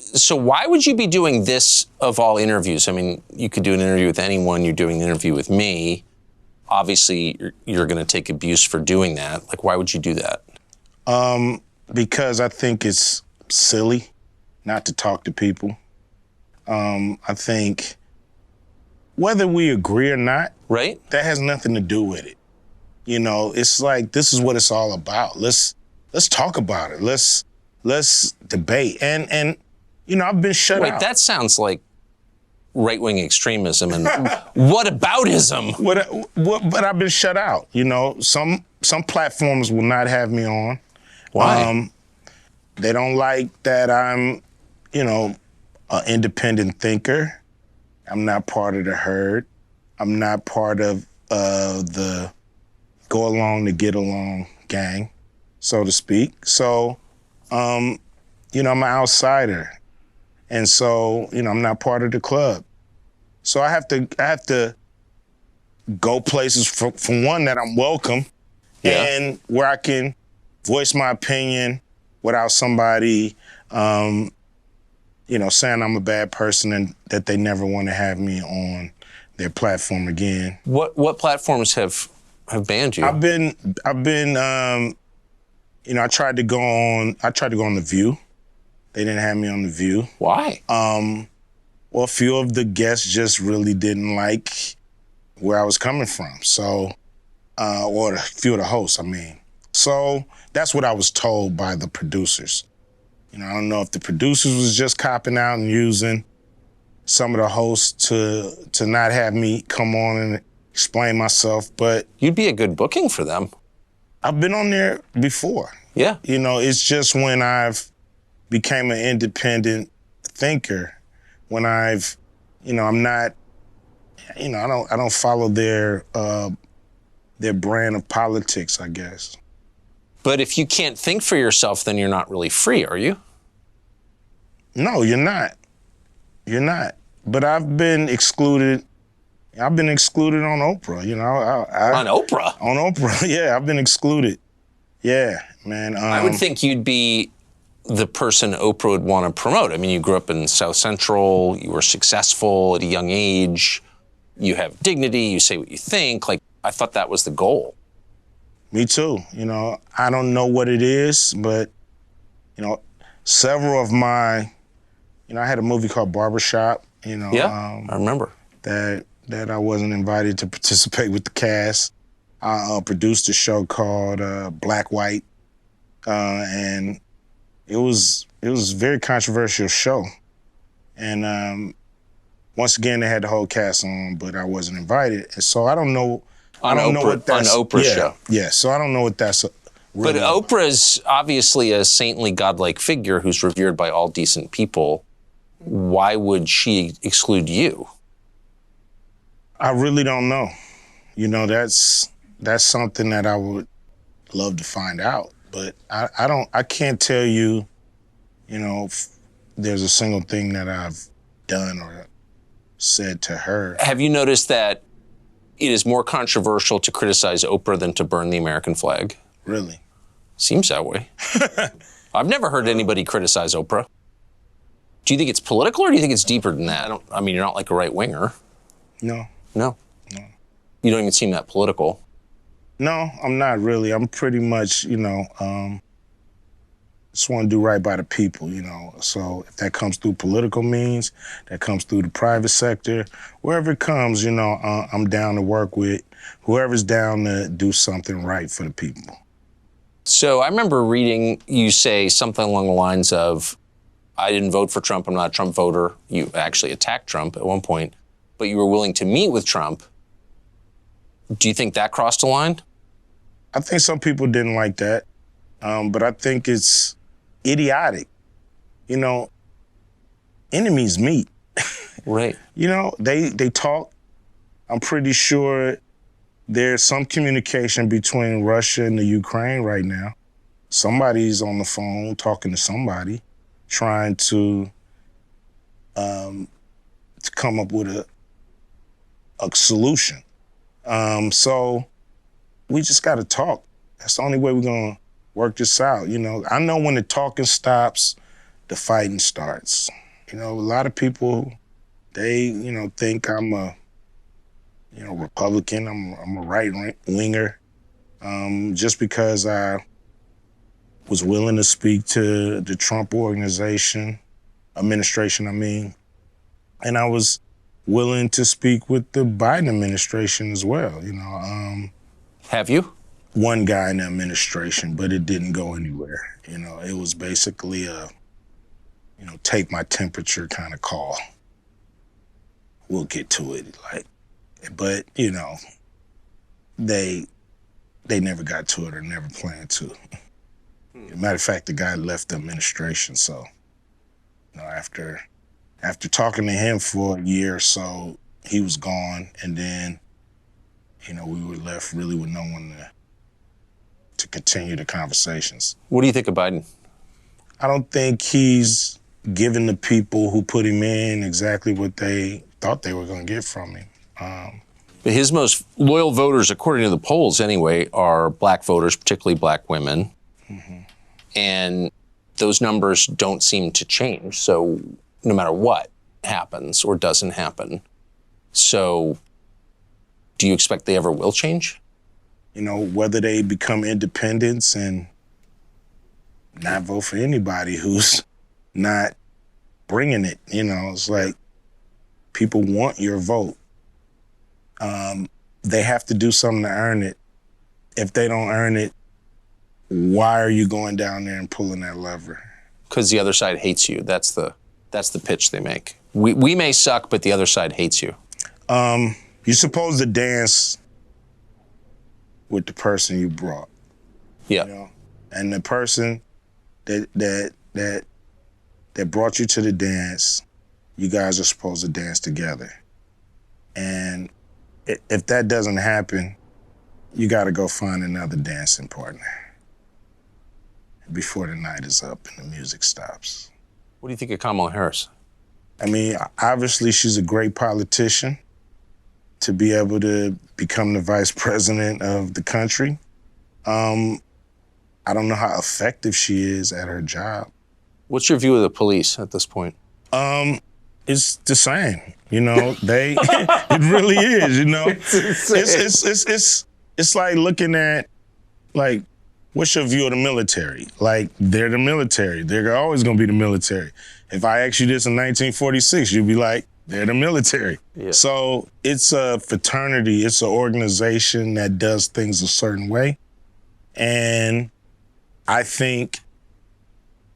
So why would you be doing this of all interviews? I mean, you could do an interview with anyone. You're doing an interview with me. Obviously, you're going to take abuse for doing that. Like, why would you do that? Because I think it's silly not to talk to people. I think whether we agree or not, right? That has nothing to do with it. You know, it's like, this is what it's all about. Let's talk about it. Let's debate. And you know, I've been shut out. Wait, that sounds like right-wing extremism and whataboutism. But I've been shut out. You know, some platforms will not have me on. Why? They don't like that I'm, you know, an independent thinker. I'm not part of the herd. I'm not part of the go along to get along gang, so to speak. So, you know, I'm an outsider. And so, you know, I'm not part of the club. So I have to go places for one, that I'm welcome, and where I can voice my opinion without somebody, you know, saying I'm a bad person and that they never want to have me on their platform again. What platforms have banned you? I've been, you know, I tried to go on The View. They didn't have me on The View. Why? Well, a few of the guests just really didn't like where I was coming from. So, or a few of the hosts, I mean. So that's what I was told by the producers. You know, I don't know if the producers was just copping out and using some of the hosts to not have me come on and explain myself, but... You'd be a good booking for them. I've been on there before. Yeah. You know, it's just when I've became an independent thinker, when I've, you know, I'm not, you know, I don't follow their brand of politics, I guess. But if you can't think for yourself, then you're not really free, are you? No, you're not. You're not. But I've been excluded. I've been excluded on Oprah, you know. On Oprah? On Oprah, yeah, I've been excluded. Yeah, man. I would think you'd be the person Oprah would want to promote. I mean, you grew up in South Central, you were successful at a young age, you have dignity, you say what you think. Like, I thought that was the goal. Me too. You know, I don't know what it is, but, you know, several of my, you know, I had a movie called Barbershop, you know. Yeah, I remember. That I wasn't invited to participate with the cast. I produced a show called Black White, and it was a very controversial show. And once again, they had the whole cast on, but I wasn't invited. And so I don't know. On Oprah's show. Yeah, so I don't know what that's really But Oprah's obviously a saintly, godlike figure who's revered by all decent people. Why would she exclude you? I really don't know. You know, that's something that I would love to find out. But I can't tell you, you know, if there's a single thing that I've done or said to her. Have you noticed that it is more controversial to criticize Oprah than to burn the American flag? Really? Seems that way. I've never heard anybody criticize Oprah. Do you think it's political or do you think it's deeper than that? I mean, you're not like a right-winger. No. No? No. You don't even seem that political. No, I'm not really. I'm pretty much, you know, just want to do right by the people, you know. So if that comes through political means, that comes through the private sector, wherever it comes, you know, I'm down to work with whoever's down to do something right for the people. So I remember reading you say something along the lines of, I didn't vote for Trump, I'm not a Trump voter. You actually attacked Trump at one point, but you were willing to meet with Trump. Do you think that crossed a line? I think some people didn't like that, but I think it's idiotic. You know, enemies meet. Right. You know, they talk. I'm pretty sure there's some communication between Russia and the Ukraine right now. Somebody's on the phone talking to somebody, trying to come up with a solution. So we just got to talk. That's the only way we're going to work this out. You know, I know when the talking stops, the fighting starts. A lot of people, they, think I'm a, Republican. I'm a right winger. Just because I was willing to speak to the Trump administration, and I was willing to speak with the Biden administration as well. Have you? One guy in the administration, but it didn't go anywhere. It was basically a, take my temperature kind of call. We'll get to it, but they never got to it or never planned to. Matter of fact, the guy left the administration, so after talking to him for a year or so, he was gone, and then we were left really with no one to continue the conversations. What do you think of Biden? I don't think he's given the people who put him in exactly what they thought they were going to get from him. But his most loyal voters, according to the polls anyway, are black voters, particularly black women. Mm-hmm. And those numbers don't seem to change. So no matter what happens or doesn't happen. So do you expect they ever will change? Whether they become independents and not vote for anybody who's not bringing it. It's like people want your vote. They have to do something to earn it. If they don't earn it, why are you going down there and pulling that lever? Because the other side hates you. That's the pitch they make. We may suck, but the other side hates you. You're supposed to dance with the person you brought. Yeah. And the person that brought you to the dance, you guys are supposed to dance together. And if that doesn't happen, you got to go find another dancing partner before the night is up and the music stops. What do you think of Kamala Harris? Obviously, she's a great politician to be able to become the vice president of the country. I don't know how effective she is at her job. What's your view of the police at this point? It's the same. It really is. It's like looking at, what's your view of the military? They're the military. They're always going to be the military. If I asked you this in 1946, you'd be like, they're the military. Yeah. So it's a fraternity. It's an organization that does things a certain way. And I think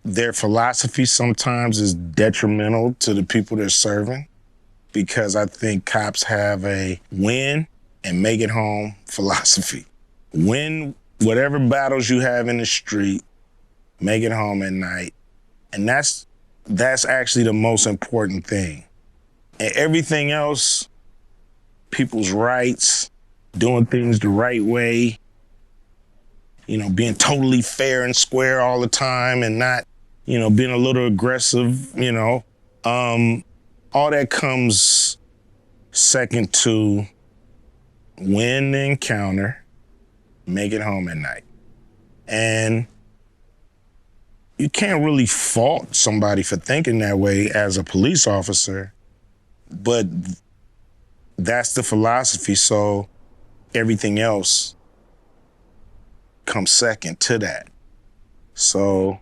their philosophy sometimes is detrimental to the people they're serving, because I think cops have a win and make it home philosophy. Win whatever battles you have in the street, make it home at night. And that's actually the most important thing. And everything else, people's rights, doing things the right way, being totally fair and square all the time and not, being a little aggressive, all that comes second to win the encounter, make it home at night. And you can't really fault somebody for thinking that way as a police officer, but that's the philosophy. So everything else comes second to that. So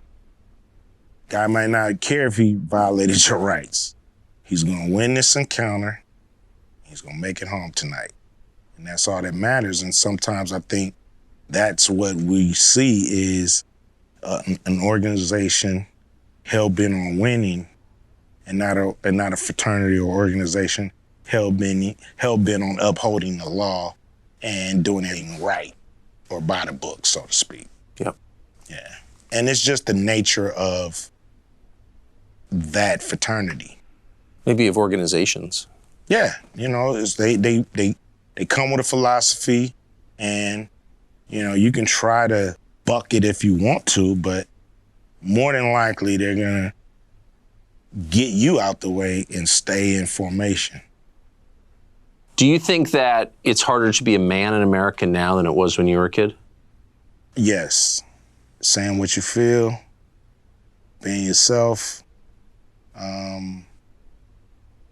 guy might not care if he violated your rights. He's gonna win this encounter. He's gonna make it home tonight. And that's all that matters. And sometimes I think that's what we see is an organization hell-bent on winning, and not a fraternity or organization hell-bent on upholding the law and doing everything right or by the book, so to speak. Yep. Yeah. And it's just the nature of that fraternity. Maybe of organizations. Yeah, it's they come with a philosophy, and you can try to buck it if you want to, but more than likely they're gonna get you out the way and stay in formation. Do you think that it's harder to be a man in America now than it was when you were a kid? Yes. Saying what you feel, being yourself, um,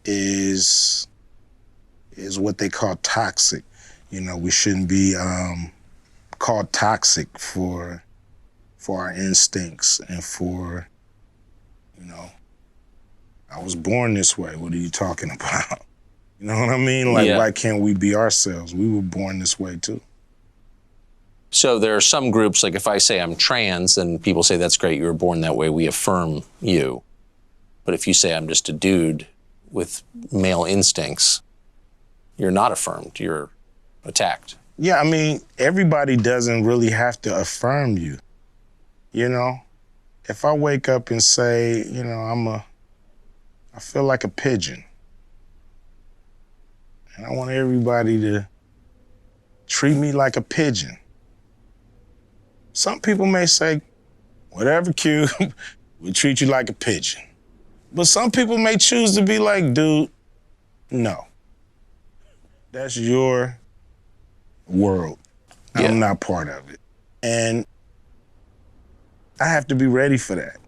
is what they call toxic. You know, we shouldn't be called toxic for our instincts and for, you know, I was born this way. What are you talking about? You know what I mean? Like, Yeah. why can't we be ourselves? We were born this way too. So there are some groups, like if I say I'm trans, and people say, that's great, you were born that way, we affirm you. But if you say I'm just a dude with male instincts, you're not affirmed, you're attacked. Yeah, I mean, everybody doesn't really have to affirm you. You know, if I wake up and say, you know, I feel like a pigeon, and I want everybody to treat me like a pigeon. Some people may say, whatever, Q, we treat you like a pigeon. But some people may choose to be like, dude, no. That's your world. Yeah. I'm not part of it. And I have to be ready for that.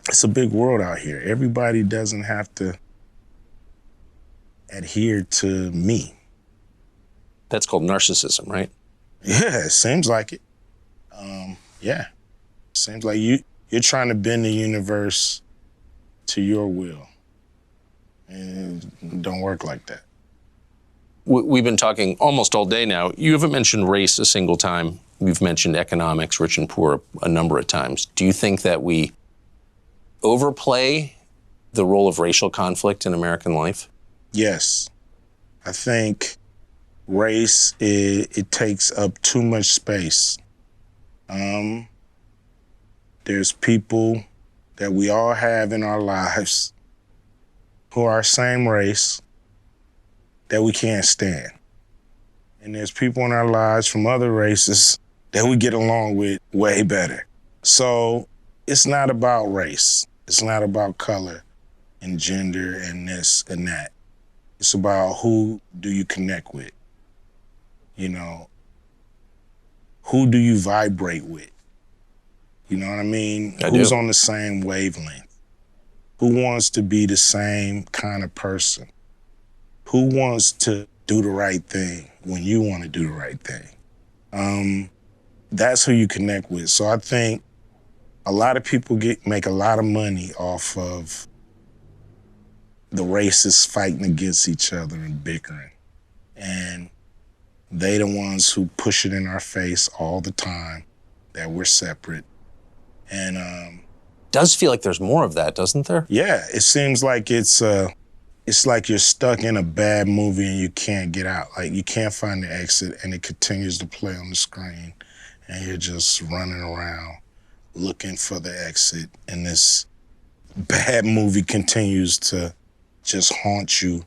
It's a big world out here. Everybody doesn't have to adhere to me. That's called narcissism, right? Yeah, it seems like it. Yeah, seems like you're trying to bend the universe to your will. And it don't work like that. We've been talking almost all day now. You haven't mentioned race a single time. We've mentioned economics, rich and poor, a number of times. Do you think that we overplay the role of racial conflict in American life? Yes. I think race, it takes up too much space. There's people that we all have in our lives who are same race that we can't stand. And there's people in our lives from other races that we get along with way better. So it's not about race. It's not about color and gender and this and that. It's about who do you connect with? You know, who do you vibrate with? You know what I mean? Who's on the same wavelength? Who wants to be the same kind of person? Who wants to do the right thing when you want to do the right thing? That's who you connect with. So I think a lot of people make a lot of money off of the racists fighting against each other and bickering. And they the ones who push it in our face all the time that we're separate. And does feel like there's more of that, doesn't there? Yeah, it seems like it's like you're stuck in a bad movie and you can't get out. Like you can't find the exit and it continues to play on the screen and you're just running around looking for the exit and this bad movie continues to just haunt you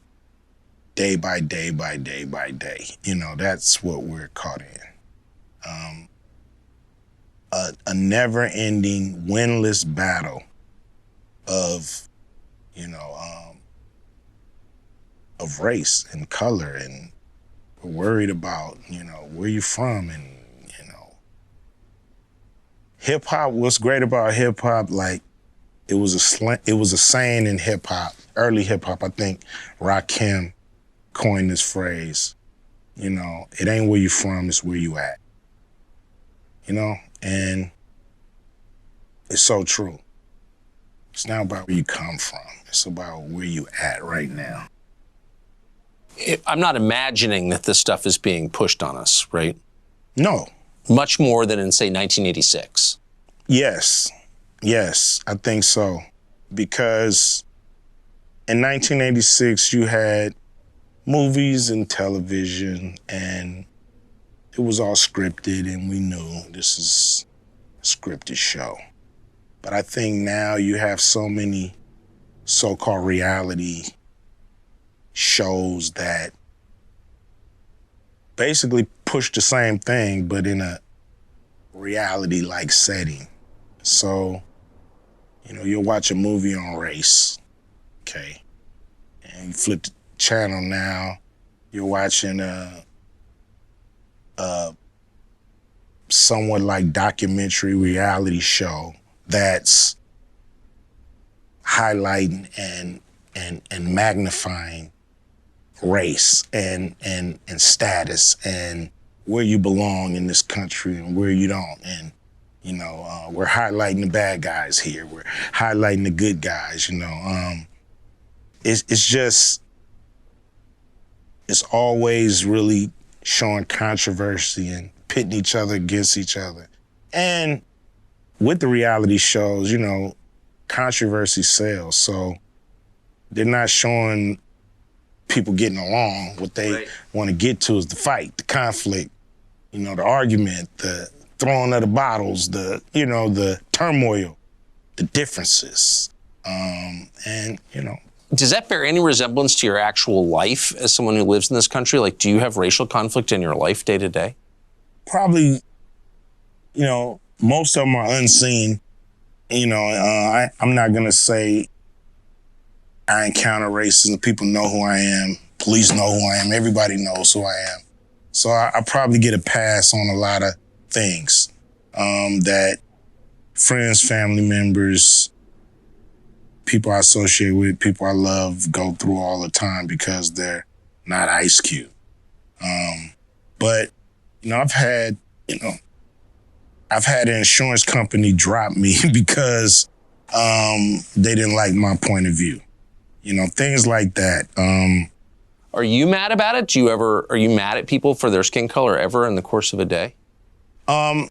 day by day by day by day. You know, that's what we're caught in. A never-ending, winless battle of, you know, of race and color, and we're worried about, you know, where you from, and, you know. Hip-hop, what's great about hip-hop, like, it was a saying in hip-hop, early hip-hop, I think Rakim coined this phrase, you know, it ain't where you from, it's where you at. You know, and it's so true. It's not about where you come from. It's about where you at right now. I'm not imagining that this stuff is being pushed on us, right? No. Much more than in, say, 1986. Yes, I think so. Because in 1986, you had movies and television, and it was all scripted, and we knew this is a scripted show. But I think now you have so many so-called reality shows that basically push the same thing, but in a reality-like setting. So, you know, you'll watch a movie on race, okay? And you flip the channel now, you're watching a somewhat like documentary reality show that's highlighting and magnifying race and status and where you belong in this country and where you don't. And, we're highlighting the bad guys here. We're highlighting the good guys, it's always really showing controversy and pitting each other against each other. And with the reality shows, controversy sells. So they're not showing people getting along. What they want to get to is the fight, the conflict, the argument, the throwing of the bottles, the turmoil, the differences. Does that bear any resemblance to your actual life as someone who lives in this country? Like, do you have racial conflict in your life day to day? Probably, most of them are unseen. I'm not going to say I encounter racism. People know who I am. Police know who I am. Everybody knows who I am. So I probably get a pass on a lot of things that friends, family members, people I associate with, people I love go through all the time because they're not Ice Cube. But, I've had an insurance company drop me because they didn't like my point of view. Things like that. Are you mad about it? Are you mad at people for their skin color ever in the course of a day? I'm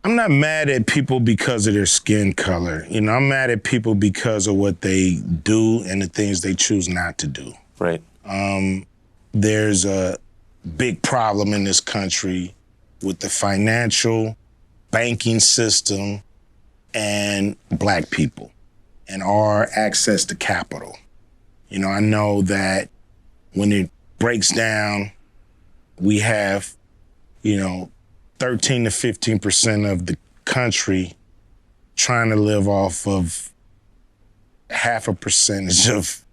not mad at people because of their skin color. I'm mad at people because of what they do and the things they choose not to do. Right. There's a big problem in this country with the financial banking system and Black people and our access to capital. I know that when it breaks down, we have, 13 to 15% of the country trying to live off of half a percentage of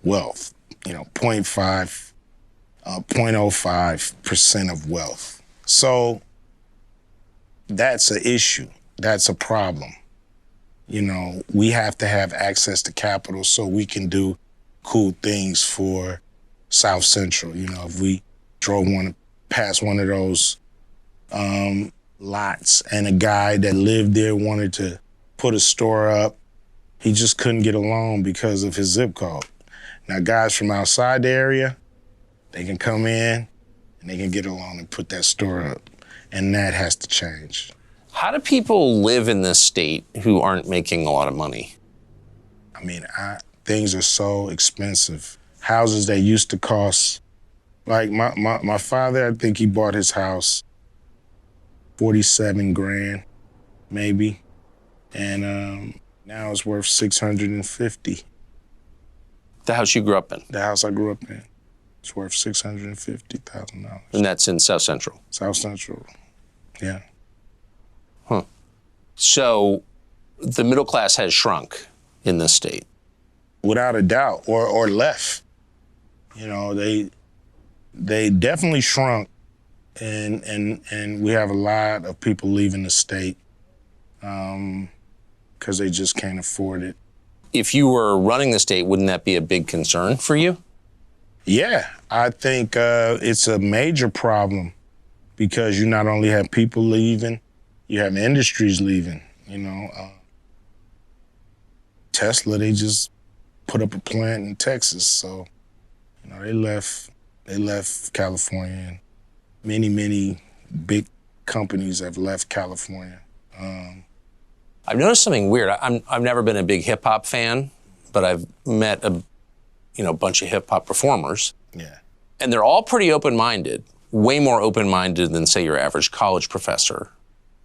wealth, 0.05% of wealth. So that's an issue. That's a problem. We have to have access to capital so we can do cool things for South Central. If we drove past one of those lots and a guy that lived there wanted to put a store up, he just couldn't get along because of his zip code. Now, guys from outside the area, they can come in and they can get along and put that store up. And that has to change. How do people live in this state who aren't making a lot of money? Things are so expensive. Houses that used to cost, like my father, I think he bought his house 47 grand, maybe. And now it's worth 650. The house you grew up in? The house I grew up in. It's worth $650,000. And that's in South Central? South Central, yeah. Huh. So the middle class has shrunk in this state? Without a doubt, or left. They definitely shrunk, and we have a lot of people leaving the state because they just can't afford it. If you were running the state, wouldn't that be a big concern for you? Yeah, I think it's a major problem because you not only have people leaving, you have industries leaving. Tesla, they just put up a plant in Texas, so they left California, and many big companies have left California. I've noticed something weird. I've never been a big hip hop fan, but I've met a bunch of hip hop performers. Yeah. And they're all pretty open-minded, way more open-minded than, say, your average college professor.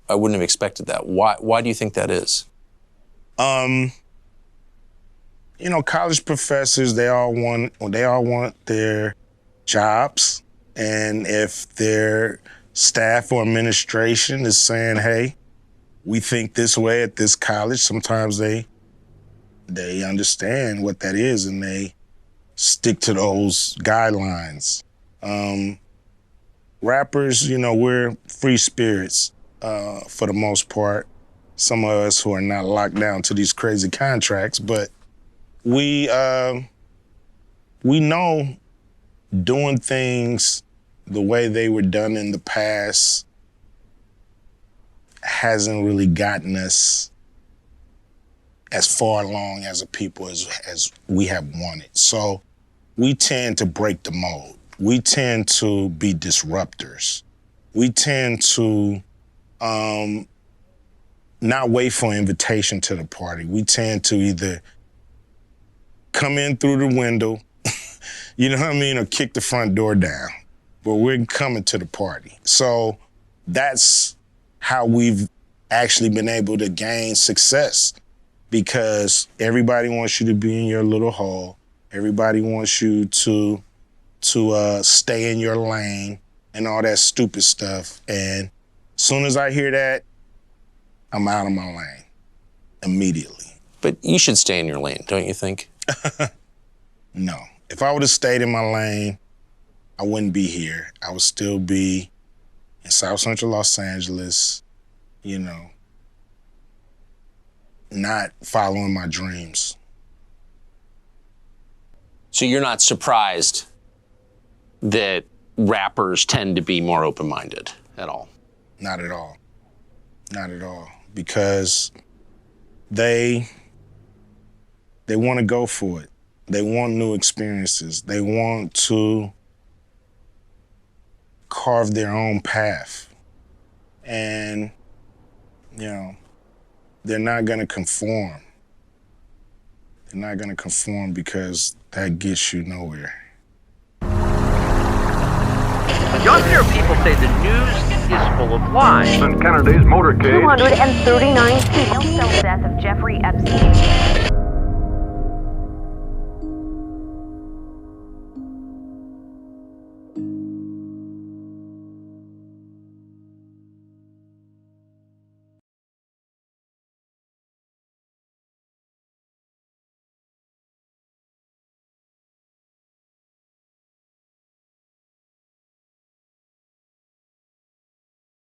I wouldn't have expected that. Why do you think that is? College professors, they all want their jobs. And if their staff or administration is saying, hey, we think this way at this college, sometimes they understand what that is and they stick to those guidelines. Rappers, we're free spirits for the most part. some of us who are not locked down to these crazy contracts, but we know doing things the way they were done in the past hasn't really gotten us as far along as a people as we have wanted. So we tend to break the mold. We tend to be disruptors. We tend to not wait for an invitation to the party. We tend to either come in through the window, you know what I mean, or kick the front door down. But we're coming to the party. So that's how we've actually been able to gain success, because everybody wants you to be in your little hole. Everybody wants you to stay in your lane and all that stupid stuff. And as soon as I hear that, I'm out of my lane immediately. But you should stay in your lane, don't you think? No. If I would have stayed in my lane, I wouldn't be here. I would still be in South Central Los Angeles, you know, not following my dreams. So you're not surprised that rappers tend to be more open-minded at all? Not at all. Not at all. Because they want to go for it. They want new experiences. They want to carve their own path. And, you know, they're not going to conform. They're not going to conform because that gets you nowhere. Younger people say the news is full of lies. In Kennedy's motorcade. 239 people. Death of Jeffrey Epstein.